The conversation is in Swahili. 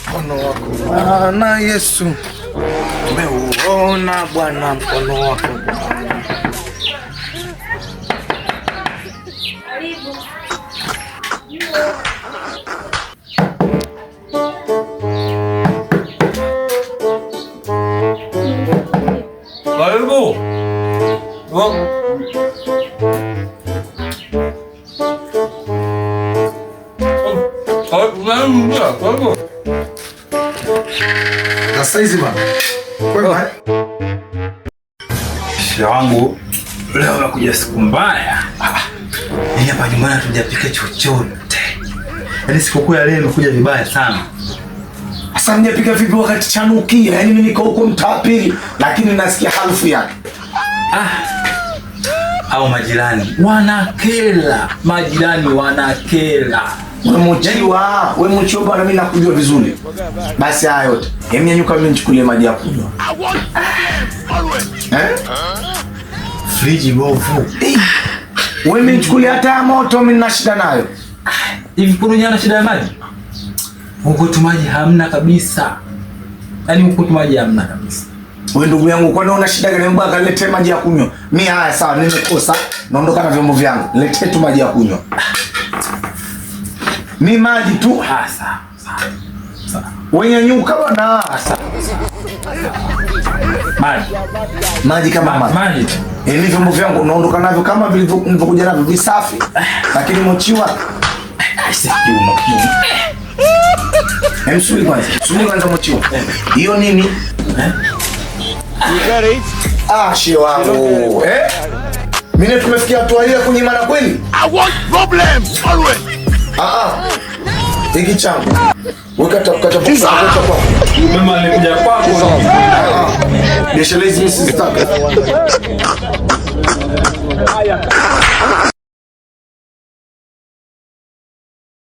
Mkono wako Bwana Yesu, umeuona Bwana mkono wako Bwana. Karibu. Sasa hizi bwana. Kwema? Shangu, leo nakuja siku mbaya. Ni hapa nyumbani hatujapika chochote. Yaani sikukuu ya leo imekuja vibaya sana. Sasa mjapika vipi wakati chanukia? Yaani mimi niko huko mtaa pili lakini nasikia harufu yake. Au majirani wanakela. Majirani wanakela. Wewe mchiwa bwana, mimi nakujua vizuri. Basi haya yote. Nyanyuka mimi nichukulie maji ya kunywa. Friji bovu. Wewe mimi nichukulie hata ya moto, mimi nina shida nayo. Hivi kuna nyana shida ya maji? Huko tu maji hamna kabisa. Yaani huko tu maji hamna kabisa. Wewe ndugu yangu, kwani una shida gani? Mbona niletee maji ya kunywa? Mimi haya sawa, nimekosa. Naondoka na vyombo vyangu. Niletee tu maji ya kunywa. Mimi maji tu. Sawa. Wewe nyuka bwana. Maji kama maji. Hivi vyombo vyangu naondoka navyo kama vilivyokuja navyo visafi. Lakini mochiwa. Subiri kwanza mochiwa. Hiyo nini? Shie wangu. Mimi tumefikia hatua ile kunyimana kweli? I want problems always. Hiki changu. Weka kata kwa. Mama alikuja kwako. Deshalezi mimi sistaka.